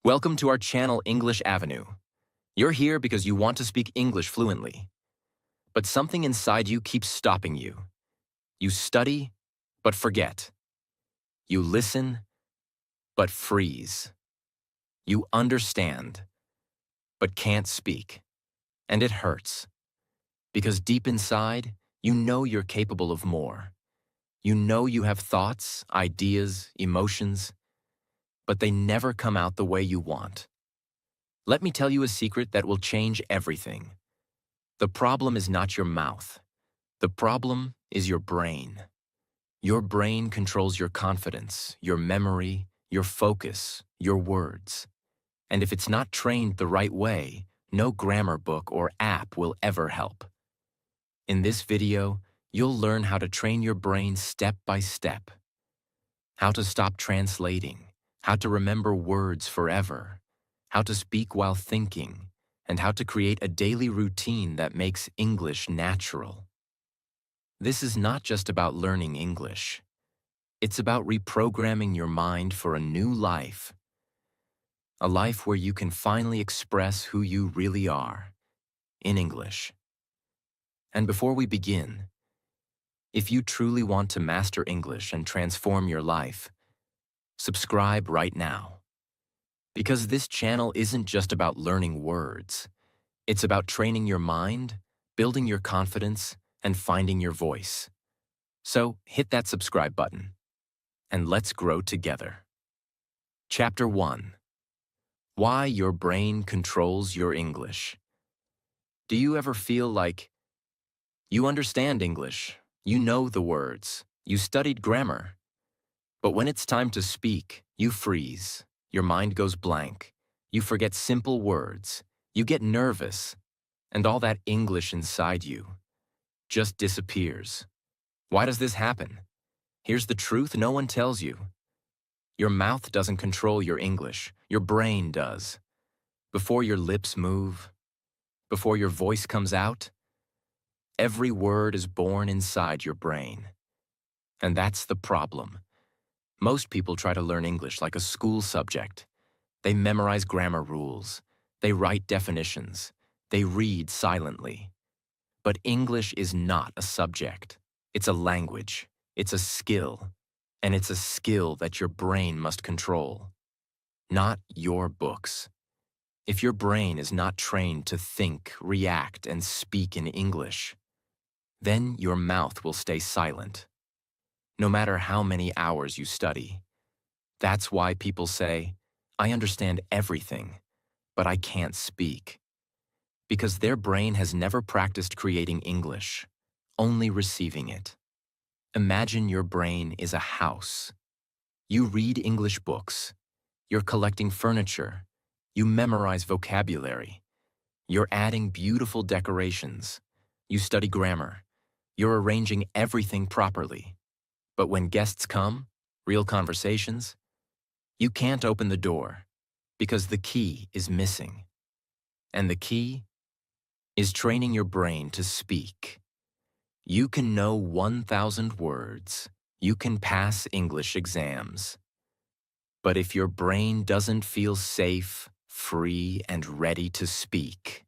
Welcome to our channel, English Avenue. You're here because you want to speak English fluently. But something inside you keeps stopping you. You study, but forget. You listen, but freeze. You understand, but can't speak. And it hurts. Because deep inside, you know you're capable of more. You know you have thoughts, ideas, emotions, but they never come out the way you want. Let me tell you a secret that will change everything. The problem is not your mouth. The problem is your brain. Your brain controls your confidence, your memory, your focus, your words. And if it's not trained the right way, no grammar book or app will ever help. In this video, you'll learn how to train your brain step by step. How to stop translating, how to remember words forever, how to speak while thinking, and how to create a daily routine that makes English natural. This is not just about learning English. It's about reprogramming your mind for a new life. A life where you can finally express who you really are, in English. And before we begin, if you truly want to master English and transform your life, subscribe right now. Because this channel isn't just about learning words. It's about training your mind, building your confidence, and finding your voice. So hit that subscribe button, and let's grow together. Chapter 1. Why your brain controls your English. Do you ever feel like you understand English, you know the words, you studied grammar, but when it's time to speak, you freeze, your mind goes blank, you forget simple words, you get nervous, and all that English inside you just disappears. Why does this happen? Here's the truth no one tells you. Your mouth doesn't control your English, your brain does. Before your lips move, before your voice comes out, every word is born inside your brain. And that's the problem. Most people try to learn English like a school subject. They memorize grammar rules. They write definitions. They read silently. But English is not a subject. It's a language. It's a skill. And it's a skill that your brain must control. Not your books. If your brain is not trained to think, react, and speak in English, then your mouth will stay silent. No matter how many hours you study. That's why people say, I understand everything, but I can't speak. Because their brain has never practiced creating English, only receiving it. Imagine your brain is a house. You read English books. You're collecting furniture. You memorize vocabulary. You're adding beautiful decorations. You study grammar. You're arranging everything properly. But when guests come, real conversations, you can't open the door because the key is missing. And the key is training your brain to speak. You can know 1,000 words. You can pass English exams. But if your brain doesn't feel safe, free, and ready to speak,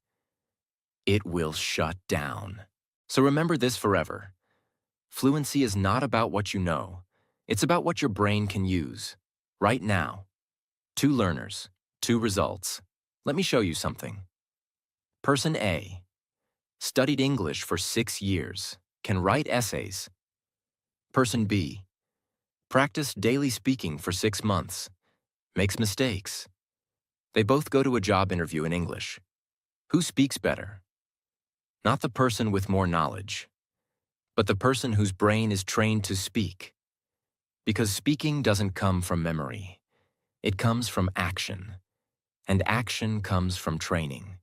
it will shut down. So remember this forever. Fluency is not about what you know. It's about what your brain can use. Right now. 2 learners, 2 results. Let me show you something. Person A. Studied English for 6 years. Can write essays. Person B. Practiced daily speaking for 6 months. Makes mistakes. They both go to a job interview in English. Who speaks better? Not the person with more knowledge, but the person whose brain is trained to speak. Because speaking doesn't come from memory. It comes from action. And action comes from training.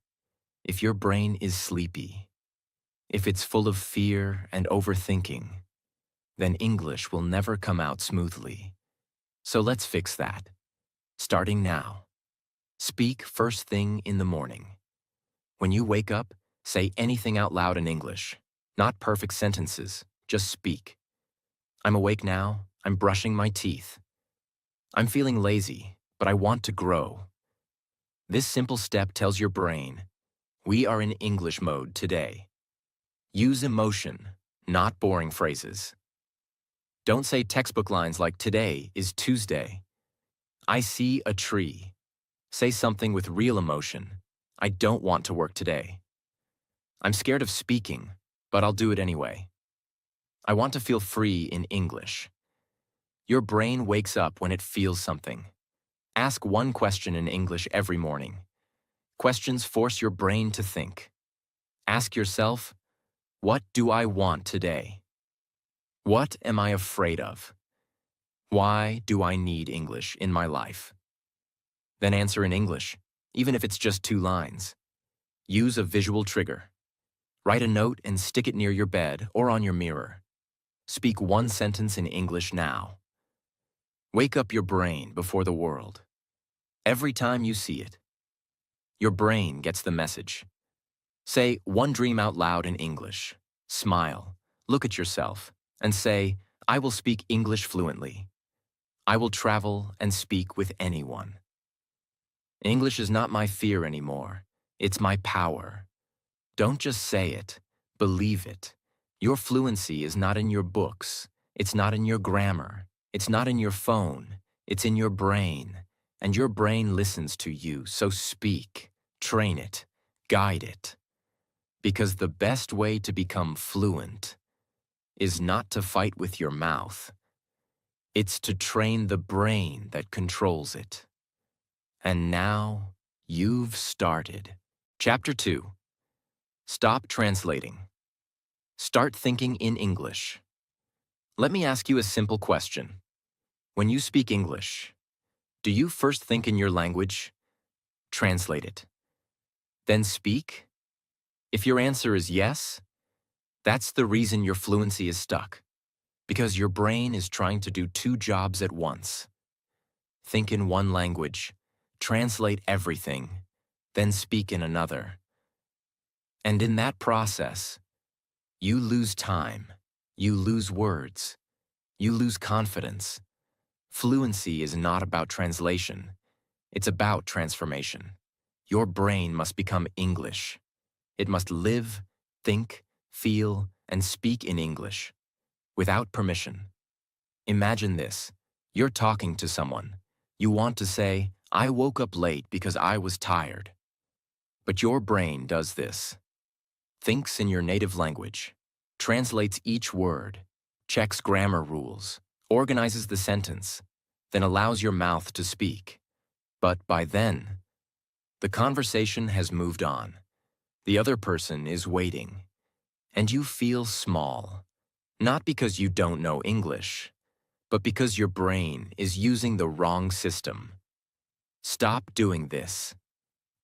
If your brain is sleepy, if it's full of fear and overthinking, then English will never come out smoothly. So let's fix that. Starting now. Speak first thing in the morning. When you wake up, say anything out loud in English. Not perfect sentences, just speak. I'm awake now, I'm brushing my teeth. I'm feeling lazy, but I want to grow. This simple step tells your brain, we are in English mode today. Use emotion, not boring phrases. Don't say textbook lines like today is Tuesday. I see a tree. Say something with real emotion. I don't want to work today. I'm scared of speaking, but I'll do it anyway. I want to feel free in English. Your brain wakes up when it feels something. Ask one question in English every morning. Questions force your brain to think. Ask yourself, what do I want today? What am I afraid of? Why do I need English in my life? Then answer in English, even if it's just 2 lines. Use a visual trigger. Write a note and stick it near your bed or on your mirror. Speak one sentence in English now. Wake up your brain before the world. Every time you see it, your brain gets the message. Say one dream out loud in English. Smile, look at yourself, and say, I will speak English fluently. I will travel and speak with anyone. English is not my fear anymore. It's my power. Don't just say it, believe it. Your fluency is not in your books. It's not in your grammar. It's not in your phone. It's in your brain. And your brain listens to you, so speak, train it, guide it. Because the best way to become fluent is not to fight with your mouth. It's to train the brain that controls it. And now you've started. Chapter 2. Stop translating. Start thinking in English. Let me ask you a simple question. When you speak English, do you first think in your language? Translate it. Then speak? If your answer is yes, that's the reason your fluency is stuck. Because your brain is trying to do 2 jobs at once. Think in one language, translate everything, then speak in another. And in that process, you lose time, you lose words, you lose confidence. Fluency is not about translation, it's about transformation. Your brain must become English. It must live, think, feel, and speak in English, without permission. Imagine this. You're talking to someone. You want to say, I woke up late because I was tired. But your brain does this. Thinks in your native language, translates each word, checks grammar rules, organizes the sentence, then allows your mouth to speak. But by then, the conversation has moved on. The other person is waiting. And you feel small, not because you don't know English, but because your brain is using the wrong system. Stop doing this.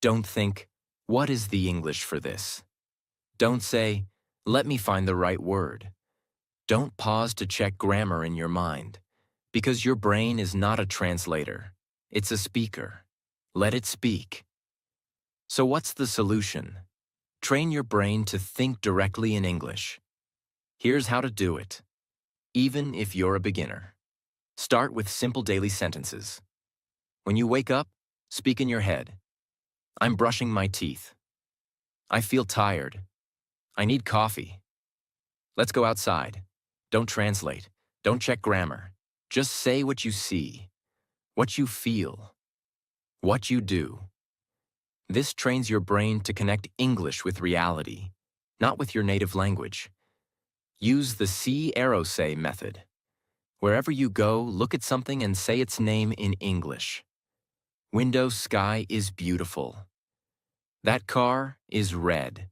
Don't think, what is the English for this? Don't say, let me find the right word. Don't pause to check grammar in your mind, because your brain is not a translator. It's a speaker. Let it speak. So what's the solution? Train your brain to think directly in English. Here's how to do it, even if you're a beginner. Start with simple daily sentences. When you wake up, speak in your head. I'm brushing my teeth. I feel tired. I need coffee. Let's go outside. Don't translate. Don't check grammar. Just say what you see, what you feel, what you do. This trains your brain to connect English with reality, not with your native language. Use the see, arrow, say method. Wherever you go, look at something and say its name in English. Window sky is beautiful. That car is red.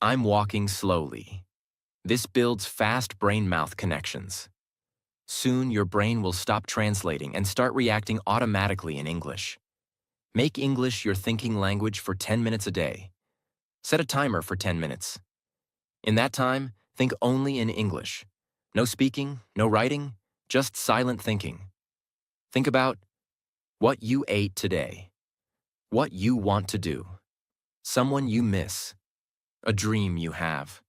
I'm walking slowly. This builds fast brain-mouth connections. Soon your brain will stop translating and start reacting automatically in English. Make English your thinking language for 10 minutes a day. Set a timer for 10 minutes. In that time, think only in English. No speaking, no writing, just silent thinking. Think about what you ate today, what you want to do, someone you miss, a dream you have.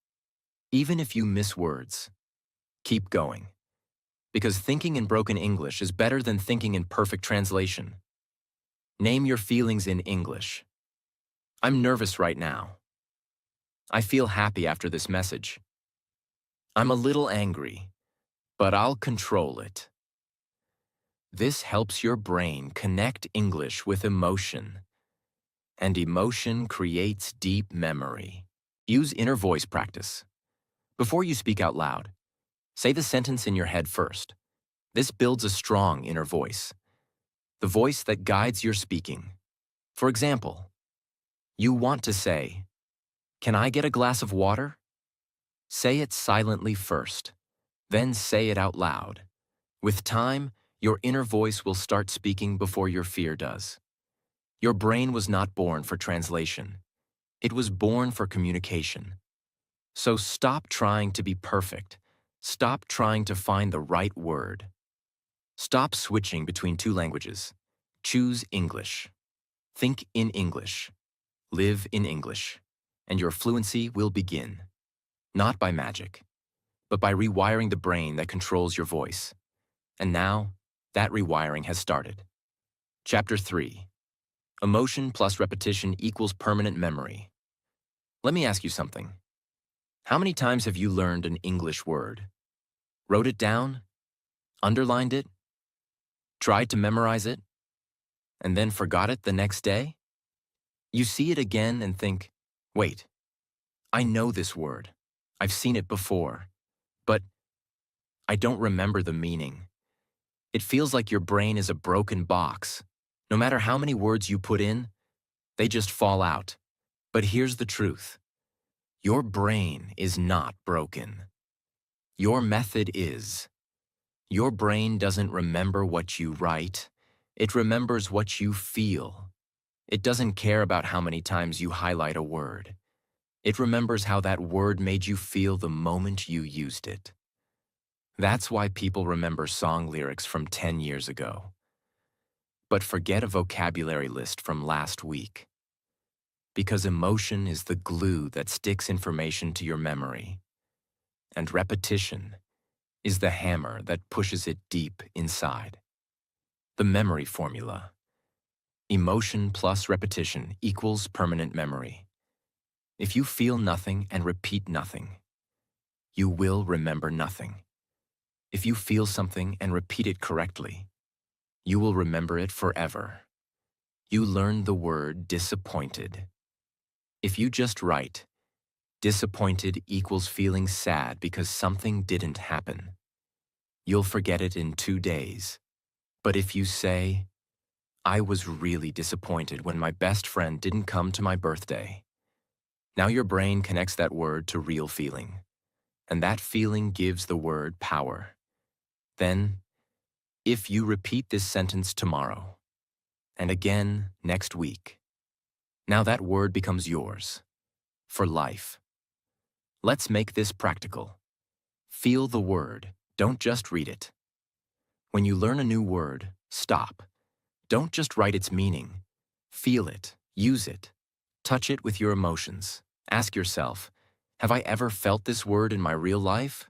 Even if you miss words, keep going. Because thinking in broken English is better than thinking in perfect translation. Name your feelings in English. I'm nervous right now. I feel happy after this message. I'm a little angry, but I'll control it. This helps your brain connect English with emotion, and emotion creates deep memory. Use inner voice practice. Before you speak out loud, say the sentence in your head first. This builds a strong inner voice, the voice that guides your speaking. For example, you want to say, "Can I get a glass of water?" Say it silently first, then say it out loud. With time, your inner voice will start speaking before your fear does. Your brain was not born for translation. It was born for communication. So stop trying to be perfect. Stop trying to find the right word. Stop switching between two languages. Choose English. Think in English. Live in English. And your fluency will begin. Not by magic, but by rewiring the brain that controls your voice. And now, that rewiring has started. Chapter 3. Emotion plus repetition equals permanent memory. Let me ask you something. How many times have you learned an English word? Wrote it down? Underlined it? Tried to memorize it? And then forgot it the next day? You see it again and think, wait, I know this word. I've seen it before. But I don't remember the meaning. It feels like your brain is a broken box. No matter how many words you put in, they just fall out. But here's the truth. Your brain is not broken. Your method is. Your brain doesn't remember what you write. It remembers what you feel. It doesn't care about how many times you highlight a word. It remembers how that word made you feel the moment you used it. That's why people remember song lyrics from 10 years ago, but forget a vocabulary list from last week. Because emotion is the glue that sticks information to your memory, and repetition is the hammer that pushes it deep inside. The memory formula. Emotion plus repetition equals permanent memory. If you feel nothing and repeat nothing, you will remember nothing. If you feel something and repeat it correctly, you will remember it forever. You learn the word disappointed. If you just write, disappointed equals feeling sad because something didn't happen, you'll forget it in 2 days. But if you say, I was really disappointed when my best friend didn't come to my birthday, now your brain connects that word to real feeling, and that feeling gives the word power. Then, if you repeat this sentence tomorrow, and again next week, now that word becomes yours, for life. Let's make this practical. Feel the word, don't just read it. When you learn a new word, stop. Don't just write its meaning. Feel it, use it, touch it with your emotions. Ask yourself, have I ever felt this word in my real life?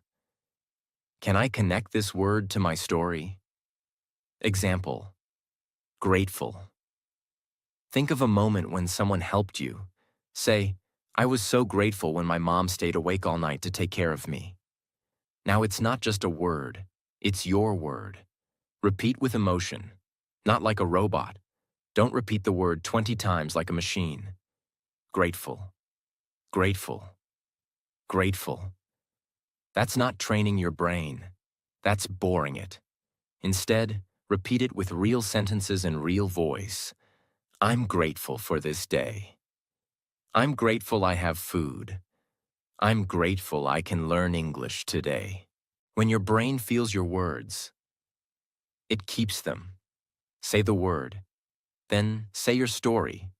Can I connect this word to my story? Example, grateful. Think of a moment when someone helped you. Say, I was so grateful when my mom stayed awake all night to take care of me. Now it's not just a word, it's your word. Repeat with emotion, not like a robot. Don't repeat the word 20 times like a machine. Grateful, grateful, grateful. That's not training your brain. That's boring it. Instead, repeat it with real sentences and real voice. I'm grateful for this day. I'm grateful I have food. I'm grateful I can learn English today. When your brain feels your words, it keeps them. Say the word. Then say your story.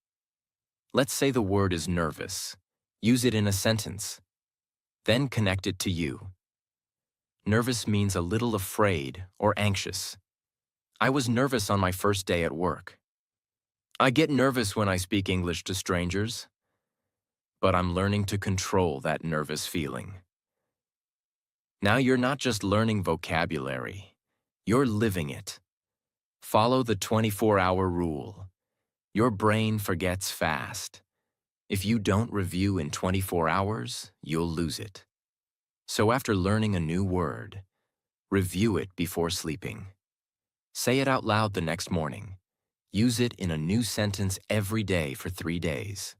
Let's say the word is nervous. Use it in a sentence. Then connect it to you. Nervous means a little afraid or anxious. I was nervous on my first day at work. I get nervous when I speak English to strangers, but I'm learning to control that nervous feeling. Now you're not just learning vocabulary, you're living it. Follow the 24-hour rule. Your brain forgets fast. If you don't review in 24 hours, you'll lose it. So after learning a new word, review it before sleeping. Say it out loud the next morning. Use it in a new sentence every day for 3 days.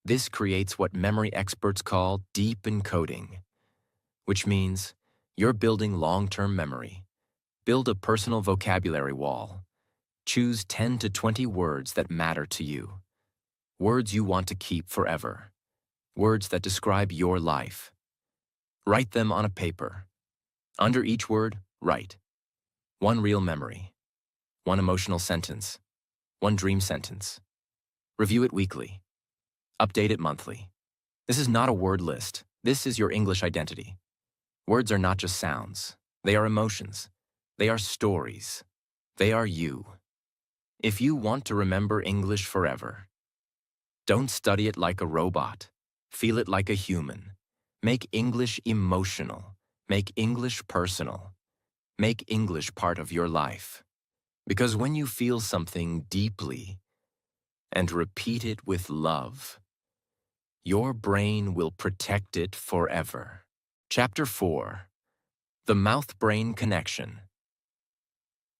This creates what memory experts call deep encoding, which means you're building long-term memory. Build a personal vocabulary wall. Choose 10 to 20 words that matter to you. Words you want to keep forever. Words that describe your life. Write them on a paper. Under each word, write. One real memory. One emotional sentence. One dream sentence. Review it weekly. Update it monthly. This is not a word list. This is your English identity. Words are not just sounds. They are emotions. They are stories. They are you. If you want to remember English forever, don't study it like a robot. Feel it like a human. Make English emotional. Make English personal. Make English part of your life. Because when you feel something deeply and repeat it with love, your brain will protect it forever. Chapter 4. The Mouth-Brain Connection.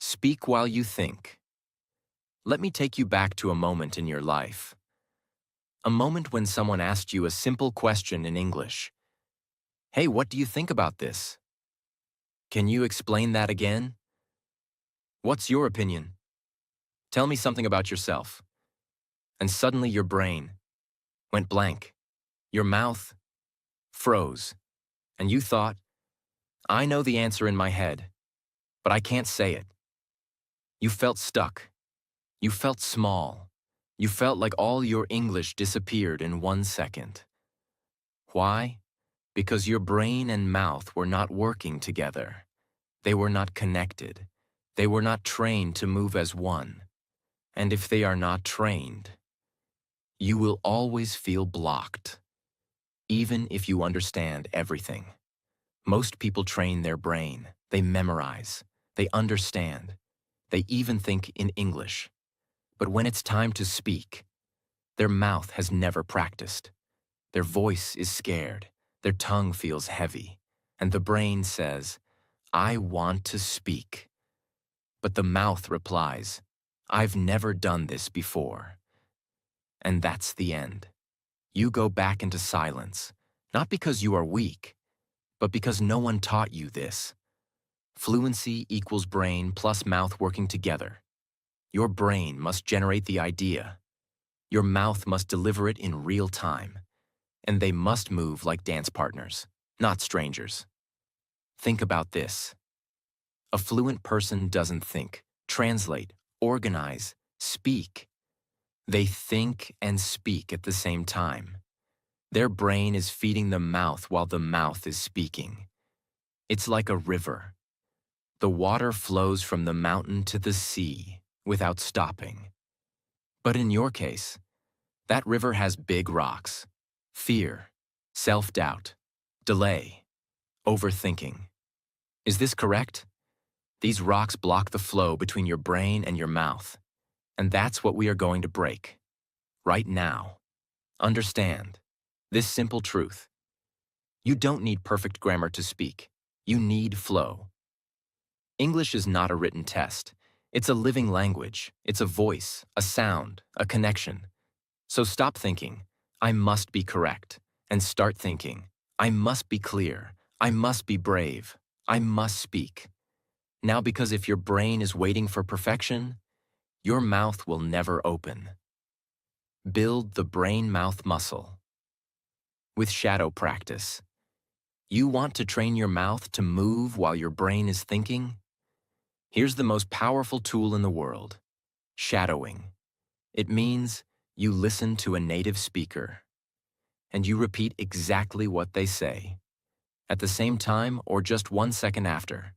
Speak while you think. Let me take you back to a moment in your life. A moment when someone asked you a simple question in English. Hey, what do you think about this? Can you explain that again? What's your opinion? Tell me something about yourself. And suddenly your brain went blank. Your mouth froze. And you thought, I know the answer in my head, but I can't say it. You felt stuck. You felt small. You felt like all your English disappeared in 1 second. Why? Because your brain and mouth were not working together. They were not connected. They were not trained to move as one. And if they are not trained, you will always feel blocked, even if you understand everything. Most people train their brain. They memorize. They understand. They even think in English. But when it's time to speak, their mouth has never practiced. Their voice is scared. Their tongue feels heavy. And the brain says, I want to speak. But the mouth replies, I've never done this before. And that's the end. You go back into silence, not because you are weak, but because no one taught you this. Fluency equals brain plus mouth working together. Your brain must generate the idea. Your mouth must deliver it in real time. And they must move like dance partners, not strangers. Think about this. A fluent person doesn't think, translate, organize, speak. They think and speak at the same time. Their brain is feeding the mouth while the mouth is speaking. It's like a river. The water flows from the mountain to the sea without stopping. But in your case, that river has big rocks, fear, self-doubt, delay, overthinking. Is this correct? These rocks block the flow between your brain and your mouth. And that's what we are going to break. Right now. Understand this simple truth. You don't need perfect grammar to speak. You need flow. English is not a written test. It's a living language. It's a voice, a sound, a connection. So stop thinking, I must be correct, and start thinking, I must be clear. I must be brave. I must speak. Now, because if your brain is waiting for perfection, your mouth will never open. Build the brain-mouth muscle. With shadow practice. You want to train your mouth to move while your brain is thinking? Here's the most powerful tool in the world, shadowing. It means you listen to a native speaker, and you repeat exactly what they say, at the same time or just 1 second after.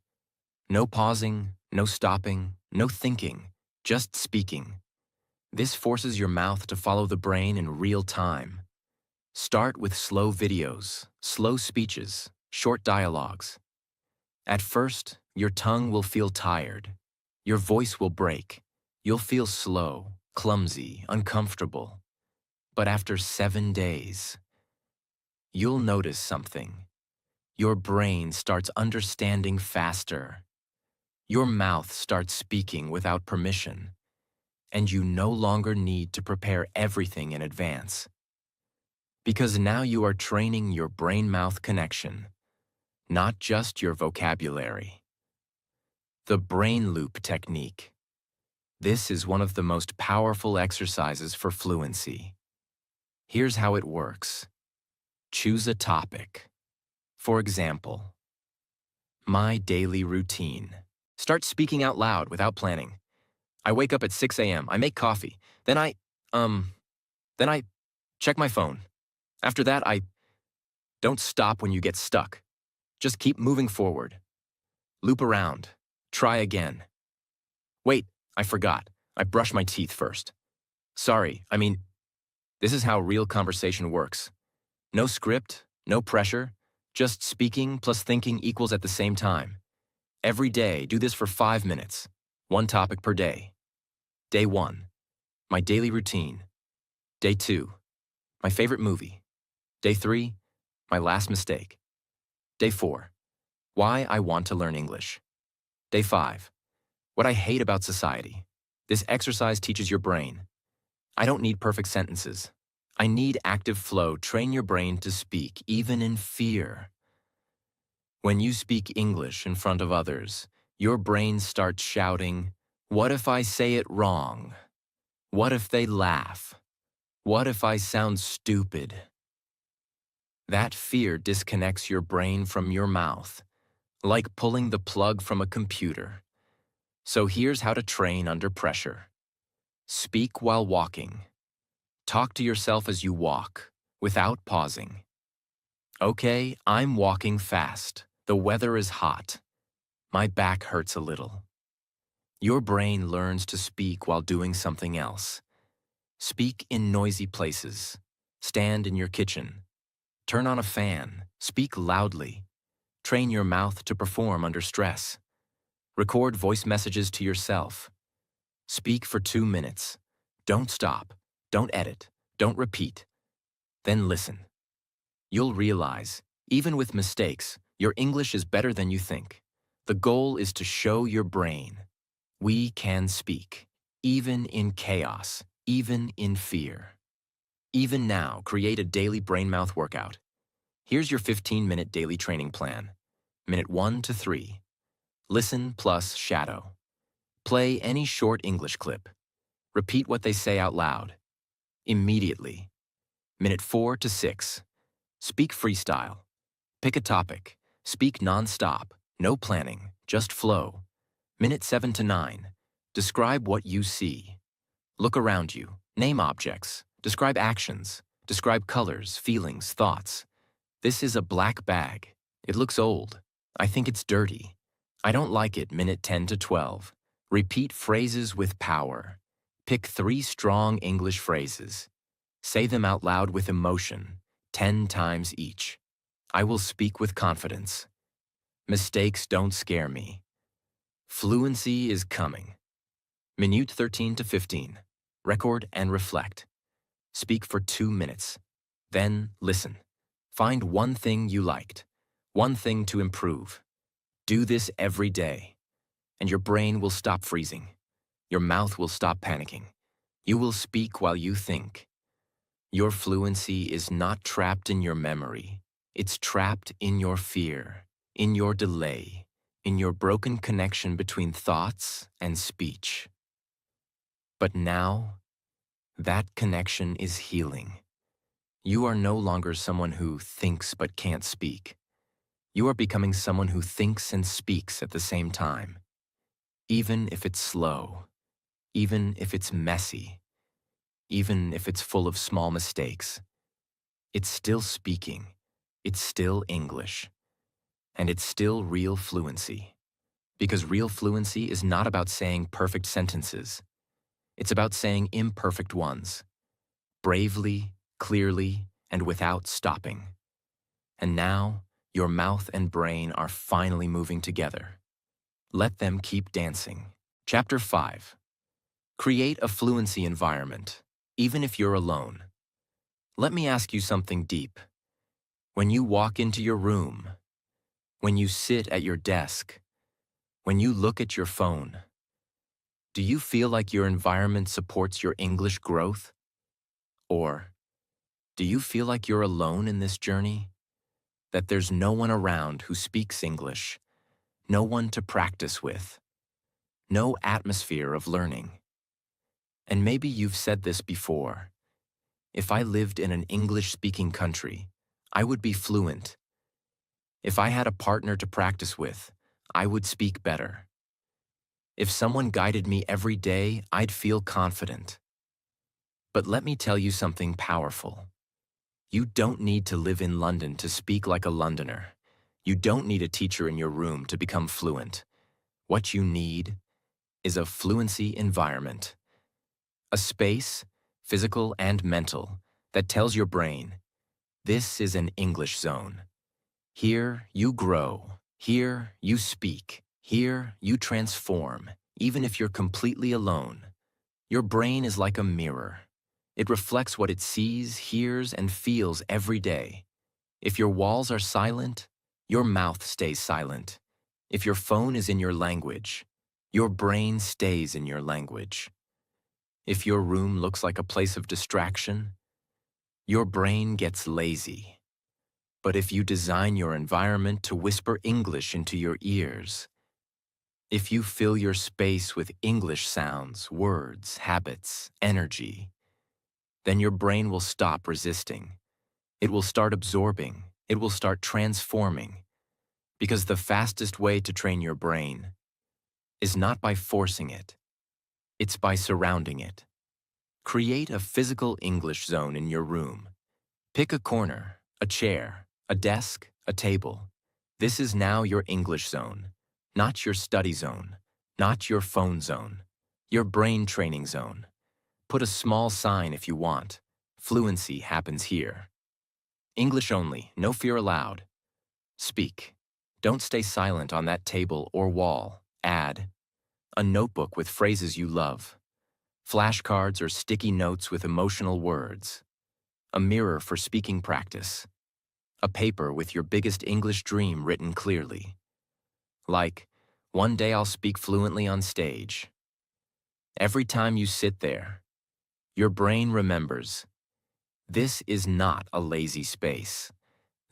No pausing, no stopping, no thinking, just speaking. This forces your mouth to follow the brain in real time. Start with slow videos, slow speeches, short dialogues. At first, your tongue will feel tired. Your voice will break. You'll feel slow, clumsy, uncomfortable. But after 7 days, you'll notice something. Your brain starts understanding faster. Your mouth starts speaking without permission, and you no longer need to prepare everything in advance. Because now you are training your brain-mouth connection, not just your vocabulary. The brain loop technique. This is one of the most powerful exercises for fluency. Here's how it works. Choose a topic. For example, my daily routine. Start speaking out loud without planning. I wake up at 6 a.m. I make coffee. Then I check my phone. After that, don't stop when you get stuck. Just keep moving forward. Loop around. Try again. Wait, I forgot. I brush my teeth first. Sorry, this is how real conversation works. No script, no pressure, just speaking plus thinking equals at the same time. Every day, do this for 5 minutes. One topic per day. Day 1, my daily routine. Day 2, my favorite movie. Day 3, my last mistake. Day 4, why I want to learn English. Day 5, what I hate about society. This exercise teaches your brain. I don't need perfect sentences. I need active flow. Train your brain to speak, even in fear. When you speak English in front of others, your brain starts shouting, "What if I say it wrong? What if they laugh? What if I sound stupid?" That fear disconnects your brain from your mouth, like pulling the plug from a computer. So here's how to train under pressure. Speak while walking. Talk to yourself as you walk, without pausing. Okay, I'm walking fast. The weather is hot. My back hurts a little. Your brain learns to speak while doing something else. Speak in noisy places. Stand in your kitchen. Turn on a fan. Speak loudly. Train your mouth to perform under stress. Record voice messages to yourself. Speak for 2 minutes. Don't stop. Don't edit. Don't repeat. Then listen. You'll realize, even with mistakes, your English is better than you think. The goal is to show your brain we can speak, even in chaos, even in fear. Even now, create a daily brain-mouth workout. Here's your 15-minute daily training plan. Minute 1 to 3. Listen plus shadow. Play any short English clip. Repeat what they say out loud. Immediately. Minute 4 to 6. Speak freestyle. Pick a topic. Speak non-stop. No planning. Just flow. Minute 7 to 9. Describe what you see. Look around you. Name objects. Describe actions. Describe colors, feelings, thoughts. This is a black bag. It looks old. I think it's dirty. I don't like it. Minute 10 to 12. Repeat phrases with power. Pick 3 strong English phrases. Say them out loud with emotion, 10 times each. I will speak with confidence. Mistakes don't scare me. Fluency is coming. Minute 13 to 15. Record and reflect. Speak for 2 minutes. Then listen. Find one thing you liked. One thing to improve. Do this every day. And your brain will stop freezing. Your mouth will stop panicking. You will speak while you think. Your fluency is not trapped in your memory. It's trapped in your fear, in your delay, in your broken connection between thoughts and speech. But now, that connection is healing. You are no longer someone who thinks but can't speak. You are becoming someone who thinks and speaks at the same time. Even if it's slow, even if it's messy, even if it's full of small mistakes, it's still speaking, it's still English, and it's still real fluency. Because real fluency is not about saying perfect sentences. It's about saying imperfect ones, bravely, clearly, and without stopping. And now, your mouth and brain are finally moving together. Let them keep dancing. Chapter 5. Create a fluency environment, even if you're alone. Let me ask you something deep. When you walk into your room, when you sit at your desk, when you look at your phone, do you feel like your environment supports your English growth? Or do you feel like you're alone in this journey? That there's no one around who speaks English, no one to practice with, no atmosphere of learning? And maybe you've said this before. If I lived in an English-speaking country, I would be fluent. If I had a partner to practice with, I would speak better. If someone guided me every day, I'd feel confident. But let me tell you something powerful. You don't need to live in London to speak like a Londoner. You don't need a teacher in your room to become fluent. What you need is a fluency environment. A space, physical and mental, that tells your brain, this is an English zone. Here you grow. Here you speak. Here you transform, even if you're completely alone. Your brain is like a mirror. It reflects what it sees, hears, and feels every day. If your walls are silent, your mouth stays silent. If your phone is in your language, your brain stays in your language. If your room looks like a place of distraction, your brain gets lazy. But if you design your environment to whisper English into your ears, if you fill your space with English sounds, words, habits, energy, then your brain will stop resisting. It will start absorbing. It will start transforming. Because the fastest way to train your brain is not by forcing it. It's by surrounding it. Create a physical English zone in your room. Pick a corner, a chair, a desk, a table. This is now your English zone, not your study zone, not your phone zone, your brain training zone. Put a small sign if you want. Fluency happens here. English only, no fear allowed. Speak. Don't stay silent on that table or wall. Add a notebook with phrases you love, flashcards or sticky notes with emotional words, a mirror for speaking practice, a paper with your biggest English dream written clearly. Like, one day I'll speak fluently on stage. Every time you sit there, your brain remembers, this is not a lazy space.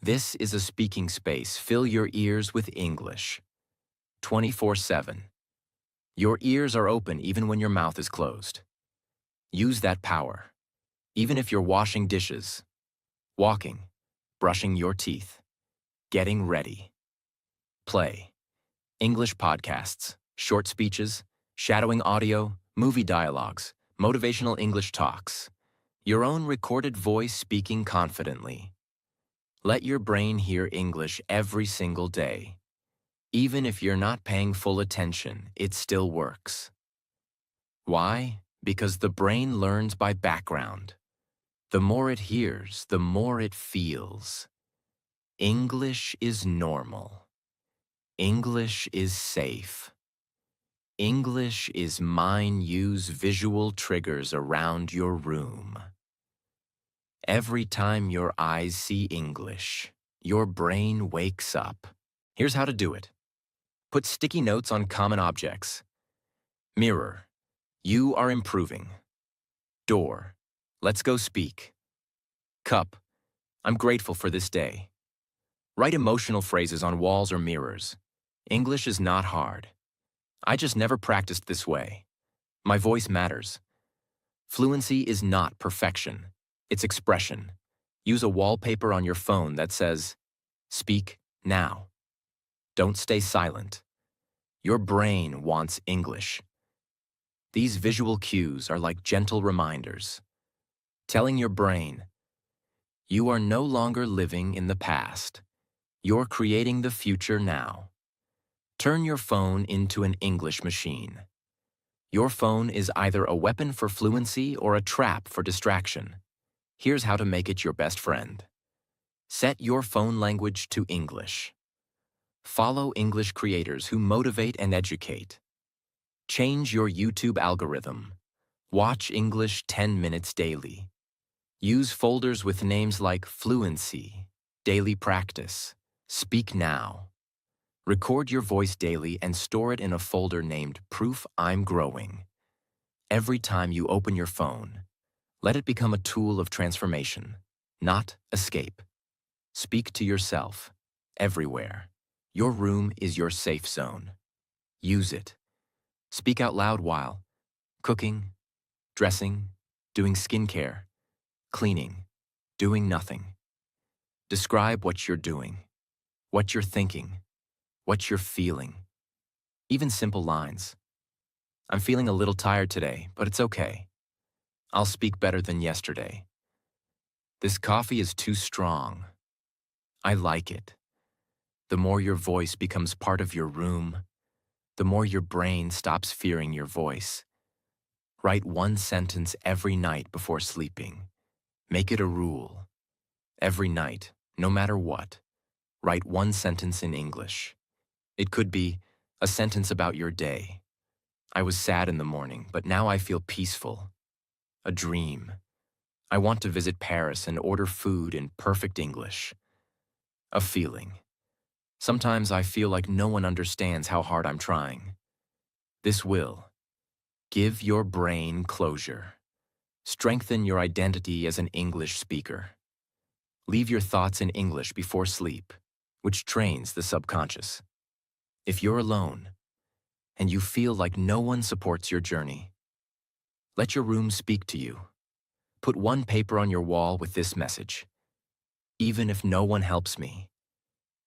This is a speaking space. Fill your ears with English. 24/7. Your ears are open even when your mouth is closed. Use that power, even if you're washing dishes, walking, brushing your teeth, getting ready. Play. English podcasts, short speeches, shadowing audio, movie dialogues, motivational English talks. Your own recorded voice speaking confidently. Let your brain hear English every single day. Even if you're not paying full attention, it still works. Why? Because the brain learns by background. The more it hears, the more it feels. English is normal. English is safe. English is mine. Use visual triggers around your room. Every time your eyes see English, your brain wakes up. Here's how to do it. Put sticky notes on common objects. Mirror. You are improving. Door. Let's go speak. Cup. I'm grateful for this day. Write emotional phrases on walls or mirrors. English is not hard. I just never practiced this way. My voice matters. Fluency is not perfection. It's expression. Use a wallpaper on your phone that says, speak now. Don't stay silent. Your brain wants English. These visual cues are like gentle reminders, telling your brain, you are no longer living in the past. You're creating the future now. Turn your phone into an English machine. Your phone is either a weapon for fluency or a trap for distraction. Here's how to make it your best friend. Set your phone language to English. Follow English creators who motivate and educate. Change your YouTube algorithm. Watch English 10 minutes daily. Use folders with names like Fluency, Daily Practice, Speak Now. Record your voice daily and store it in a folder named Proof I'm Growing. Every time you open your phone, let it become a tool of transformation, not escape. Speak to yourself, everywhere. Your room is your safe zone. Use it. Speak out loud while cooking, dressing, doing skincare, cleaning, doing nothing. Describe what you're doing, what you're thinking, what you're feeling. Even simple lines. I'm feeling a little tired today, but it's okay. I'll speak better than yesterday. This coffee is too strong. I like it. The more your voice becomes part of your room, the more your brain stops fearing your voice. Write one sentence every night before sleeping. Make it a rule. Every night, no matter what, write one sentence in English. It could be a sentence about your day. I was sad in the morning, but now I feel peaceful. A dream. I want to visit Paris and order food in perfect English. A feeling. Sometimes I feel like no one understands how hard I'm trying. This will give your brain closure. Strengthen your identity as an English speaker. Leave your thoughts in English before sleep, which trains the subconscious. If you're alone and you feel like no one supports your journey, let your room speak to you. Put one paper on your wall with this message. Even if no one helps me,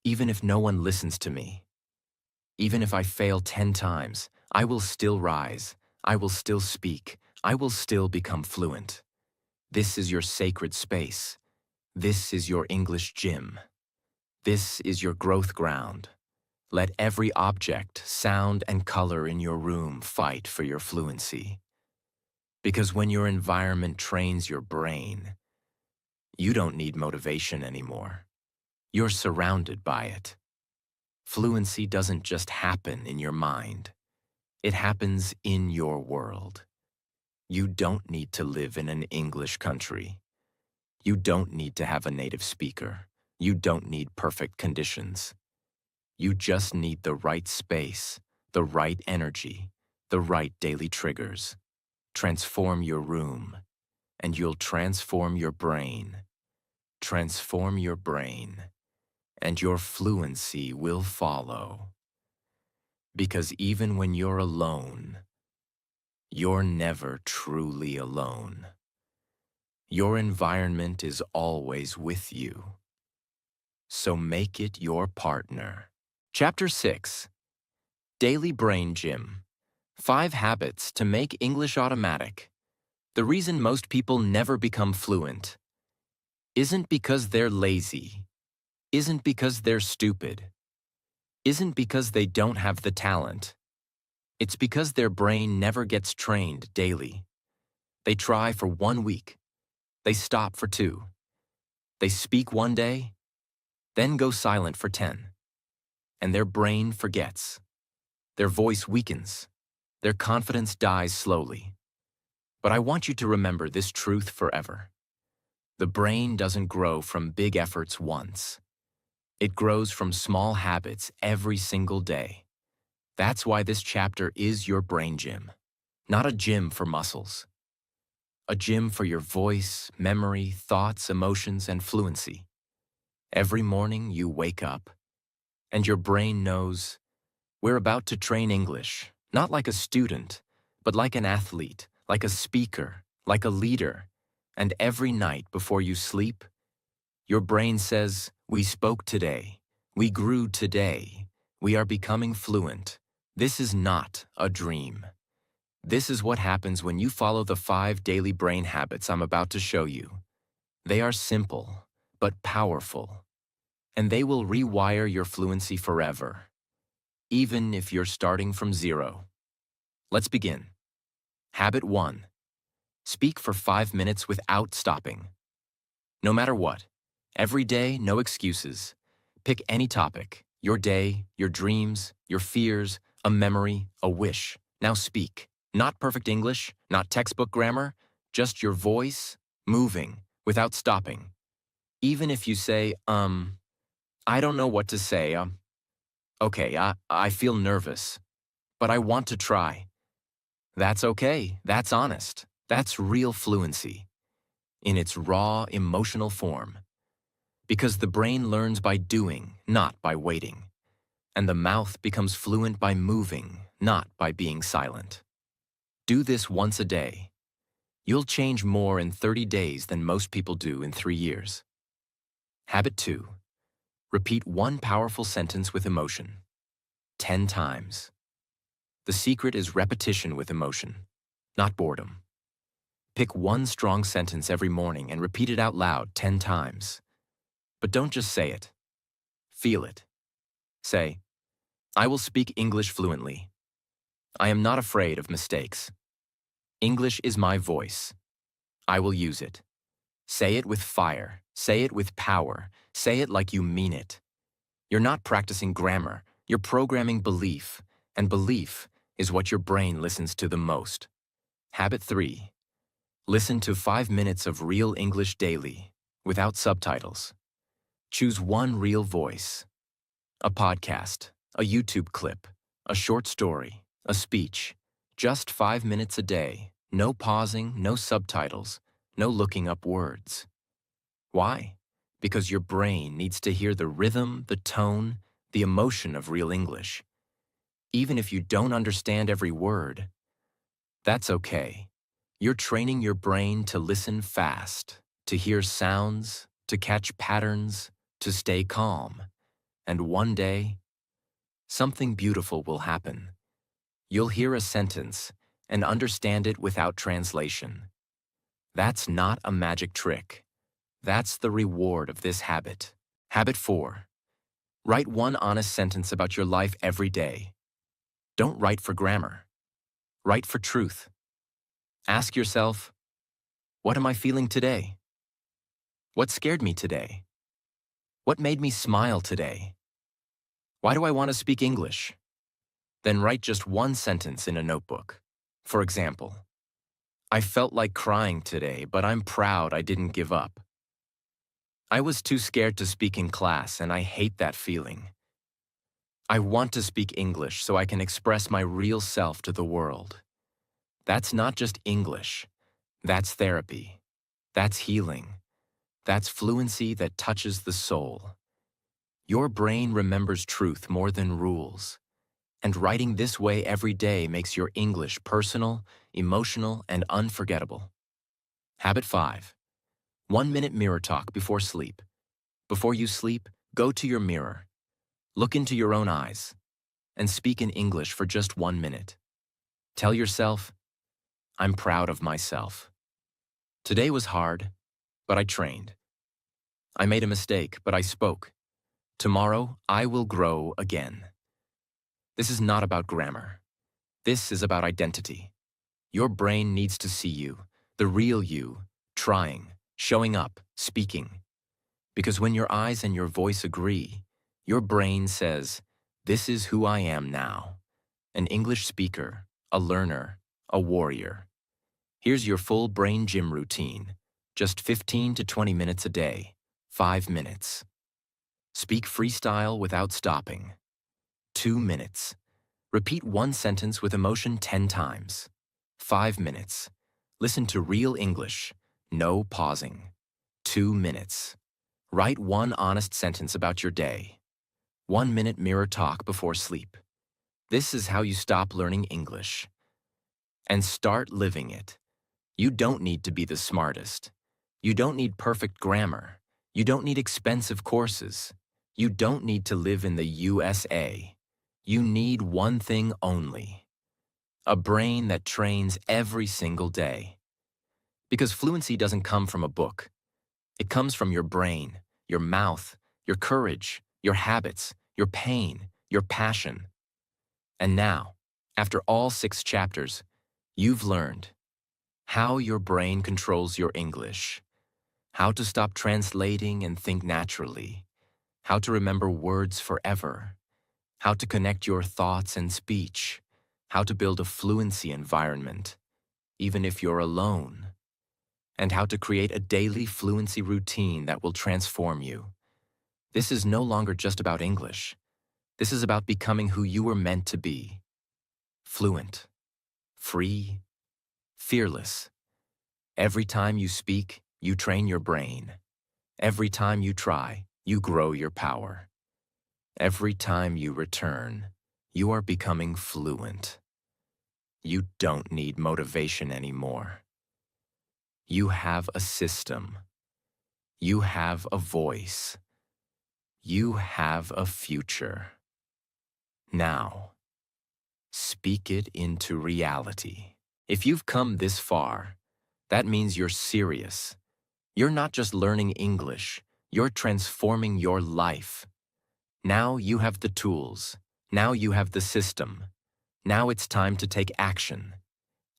even if no one listens to me, even if I fail 10 times, I will still rise. I will still speak. I will still become fluent. This is your sacred space. This is your English gym. This is your growth ground. Let every object, sound, and color in your room fight for your fluency. Because when your environment trains your brain, you don't need motivation anymore. You're surrounded by it. Fluency doesn't just happen in your mind. It happens in your world. You don't need to live in an English country. You don't need to have a native speaker. You don't need perfect conditions. You just need the right space, the right energy, the right daily triggers. Transform your room, and you'll transform your brain. Transform your brain, and your fluency will follow. Because even when you're alone, you're never truly alone. Your environment is always with you. So make it your partner. Chapter 6. Daily Brain Gym. 5 Habits to Make English Automatic. The reason most people never become fluent isn't because they're lazy, isn't because they're stupid, isn't because they don't have the talent. It's because their brain never gets trained daily. They try for 1 week. They stop for 2. They speak one day, then go silent for 10. And their brain forgets. Their voice weakens. Their confidence dies slowly. But I want you to remember this truth forever. The brain doesn't grow from big efforts once. It grows from small habits every single day. That's why this chapter is your brain gym, not a gym for muscles. A gym for your voice, memory, thoughts, emotions, and fluency. Every morning you wake up, and your brain knows, we're about to train English, not like a student, but like an athlete, like a speaker, like a leader. And every night before you sleep, your brain says, we spoke today, we grew today, we are becoming fluent. This is not a dream. This is what happens when you follow the 5 daily brain habits I'm about to show you. They are simple, but powerful, and they will rewire your fluency forever, even if you're starting from 0. Let's begin. Habit 1. Speak for 5 minutes without stopping. No matter what, every day, no excuses. Pick any topic, your day, your dreams, your fears, a memory, a wish. Now speak. Not perfect English, not textbook grammar, just your voice, moving, without stopping. Even if you say, I don't know what to say, okay, I feel nervous, but I want to try. That's okay, that's honest. That's real fluency, in its raw, emotional form. Because the brain learns by doing, not by waiting. And the mouth becomes fluent by moving, not by being silent. Do this once a day. You'll change more in 30 days than most people do in 3 years. Habit 2. Repeat one powerful sentence with emotion. 10 times. The secret is repetition with emotion, not boredom. Pick one strong sentence every morning and repeat it out loud 10 times. But don't just say it. Feel it. Say, I will speak English fluently. I am not afraid of mistakes. English is my voice. I will use it. Say it with fire. Say it with power. Say it like you mean it. You're not practicing grammar. You're programming belief. And belief is what your brain listens to the most. Habit 3. Listen to 5 minutes of real English daily, without subtitles. Choose one real voice. A podcast, a YouTube clip, a short story, a speech. Just 5 minutes a day. No pausing, no subtitles, no looking up words. Why? Because your brain needs to hear the rhythm, the tone, the emotion of real English. Even if you don't understand every word, that's okay. You're training your brain to listen fast, to hear sounds, to catch patterns, to stay calm. And one day, something beautiful will happen. You'll hear a sentence and understand it without translation. That's not a magic trick. That's the reward of this habit. Habit 4. Write one honest sentence about your life every day. Don't write for grammar. Write for truth. Ask yourself, what am I feeling today? What scared me today? What made me smile today? Why do I want to speak English? Then write just one sentence in a notebook. For example, I felt like crying today, but I'm proud I didn't give up. I was too scared to speak in class, and I hate that feeling. I want to speak English so I can express my real self to the world. That's not just English. That's therapy. That's healing. That's fluency that touches the soul. Your brain remembers truth more than rules. And writing this way every day makes your English personal, emotional, and unforgettable. Habit 5. 1-minute mirror talk before sleep. Before you sleep, go to your mirror. Look into your own eyes and speak in English for just 1 minute. Tell yourself, I'm proud of myself. Today was hard, but I trained. I made a mistake, but I spoke. Tomorrow, I will grow again. This is not about grammar. This is about identity. Your brain needs to see you, the real you, trying, showing up, speaking. Because when your eyes and your voice agree, your brain says, this is who I am now. An English speaker, a learner, a warrior. Here's your full brain gym routine. Just 15 to 20 minutes a day. 5 minutes. Speak freestyle without stopping. 2 minutes. Repeat one sentence with emotion 10 times. 5 minutes. Listen to real English. No pausing. 2 minutes. Write one honest sentence about your day. 1-minute mirror talk before sleep. This is how you stop learning English and start living it. You don't need to be the smartest. You don't need perfect grammar. You don't need expensive courses. You don't need to live in the USA. You need one thing only: a brain that trains every single day. Because fluency doesn't come from a book. It comes from your brain, your mouth, your courage, your habits, your pain, your passion. And now, after all 6 chapters, you've learned how your brain controls your English, how to stop translating and think naturally, how to remember words forever, how to connect your thoughts and speech, how to build a fluency environment, even if you're alone, and how to create a daily fluency routine that will transform you. This is no longer just about English. This is about becoming who you were meant to be. Fluent, free, fearless. Every time you speak, you train your brain. Every time you try, you grow your power. Every time you return, you are becoming fluent. You don't need motivation anymore. You have a system. You have a voice. You have a future. Now, speak it into reality. If you've come this far, that means you're serious. You're not just learning English, you're transforming your life. Now you have the tools. Now you have the system. Now it's time to take action.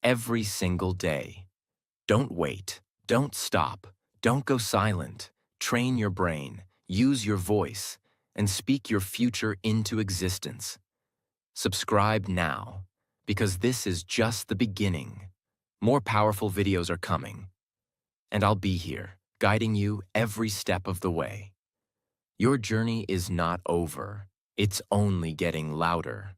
Every single day. Don't wait. Don't stop. Don't go silent. Train your brain. Use your voice. And speak your future into existence. Subscribe now, because this is just the beginning. More powerful videos are coming. And I'll be here, guiding you every step of the way. Your journey is not over. It's only getting louder.